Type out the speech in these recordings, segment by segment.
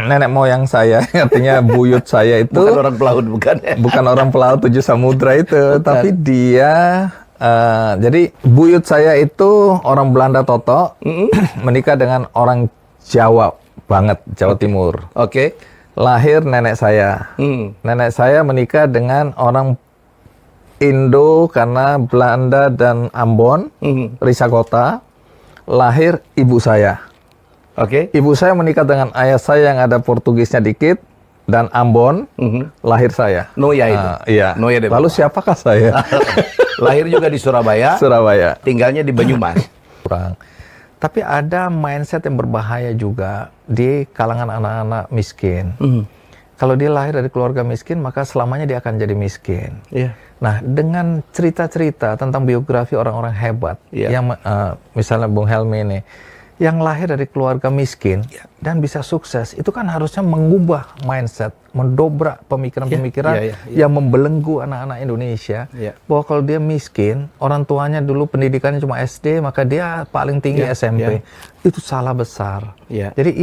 Nenek moyang saya, artinya buyut saya itu Bukan orang pelaut, bukan ya? bukan orang pelaut 7 samudra itu, Bukan. tapi dia jadi buyut saya itu orang Belanda Toto menikah dengan orang Jawa banget, Jawa Timur. Oke. Lahir nenek saya. Nenek saya menikah dengan orang Indo karena Belanda dan Ambon, Risakota. Lahir ibu saya. Oke. Ibu saya menikah dengan ayah saya yang ada Portugisnya dikit dan Ambon. Lahir saya. Noya itu. Iya. Noya deh, Lalu Bapak. siapakah saya? Lahir juga di Surabaya. Surabaya. Tinggalnya di Banyumas. Kurang. Tapi ada mindset yang berbahaya juga di kalangan anak-anak miskin. Kalau dia lahir dari keluarga miskin, maka selamanya dia akan jadi miskin. Iya. Nah, dengan cerita-cerita tentang biografi orang-orang hebat, yang misalnya Bung Helmi ini, yang lahir dari keluarga miskin dan bisa sukses, itu kan harusnya mengubah mindset, mendobrak pemikiran-pemikiran yang membelenggu anak-anak Indonesia, bahwa kalau dia miskin, orang tuanya dulu pendidikannya cuma SD, maka dia paling tinggi SMP. Itu salah besar. Jadi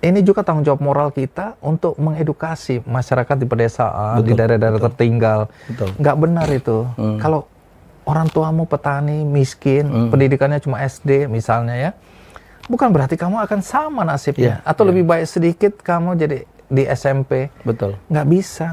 ini juga tanggung jawab moral kita untuk mengedukasi masyarakat di pedesaan, di daerah-daerah tertinggal. Nggak benar itu. Kalau orang tuamu petani, miskin, pendidikannya cuma SD misalnya ya, bukan berarti kamu akan sama nasibnya. Atau lebih baik sedikit kamu jadi di SMP. Betul. Nggak bisa.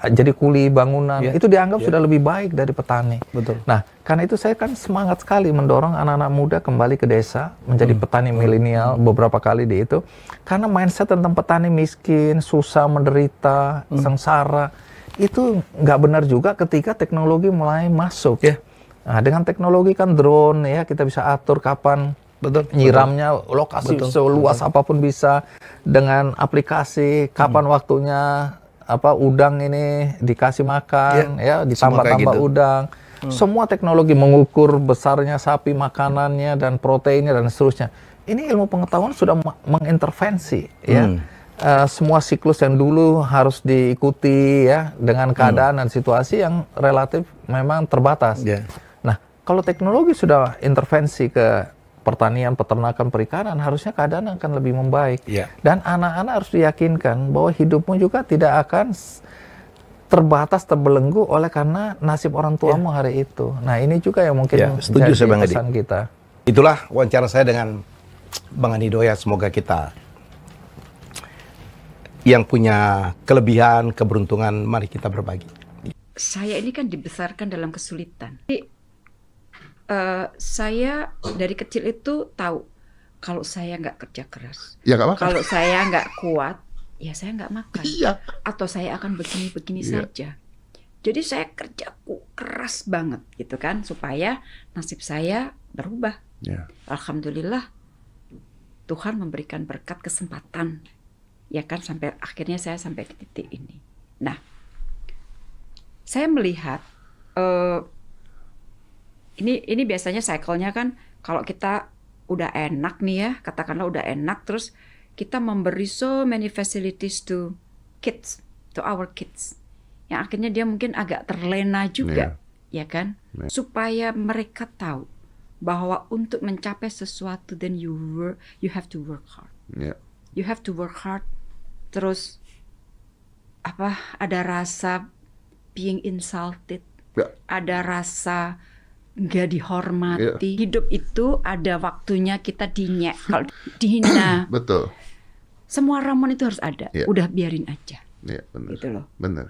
Jadi kuli bangunan, itu dianggap sudah lebih baik dari petani. Betul. Nah, karena itu saya kan semangat sekali mendorong anak-anak muda kembali ke desa, menjadi petani milenial beberapa kali di itu. Karena mindset tentang petani miskin, susah, menderita, sengsara, itu nggak benar juga ketika teknologi mulai masuk. Nah, dengan teknologi kan drone ya, kita bisa atur kapan nyiramnya, lokasi seluas apapun bisa, dengan aplikasi kapan waktunya udang ini dikasih makan, ditambah-tambah udang. Semua teknologi mengukur besarnya sapi, makanannya dan proteinnya dan seterusnya. Ini ilmu pengetahuan sudah mengintervensi semua siklus yang dulu harus diikuti ya dengan keadaan dan situasi yang relatif memang terbatas. Nah, kalau teknologi sudah intervensi ke pertanian, peternakan, perikanan, harusnya keadaan akan lebih membaik. Dan anak-anak harus diyakinkan bahwa hidupmu juga tidak akan terbatas, terbelenggu oleh karena nasib orang tuamu hari itu. Nah, ini juga yang mungkin setuju jadi saya, Bang pesan kita. Itulah wawancara saya dengan Bang Andi Doya. Semoga kita yang punya kelebihan, keberuntungan, mari kita berbagi. Saya ini kan dibesarkan dalam kesulitan. Jadi, saya dari kecil itu tahu kalau saya nggak kerja keras, kalau saya nggak kuat, ya saya nggak makan, atau saya akan begini-begini saja. Jadi saya kerja keras banget gitu kan, supaya nasib saya berubah. Alhamdulillah Tuhan memberikan berkat kesempatan, ya kan, sampai akhirnya saya sampai di titik ini. Nah, saya melihat ini biasanya cycle-nya kan, kalau kita udah enak nih ya, katakanlah udah enak, terus kita memberi so many facilities to kids, to our kids, yang akhirnya dia mungkin agak terlena juga, ya kan, supaya mereka tahu bahwa untuk mencapai sesuatu, then you have to work hard, you have to work hard, terus ada rasa being insulted, ada rasa nggak dihormati. Hidup itu ada waktunya kita dinyek, kalau dihina. Betul. Semua ramuan itu harus ada. Udah biarin aja. Benar. Gitu loh. Benar.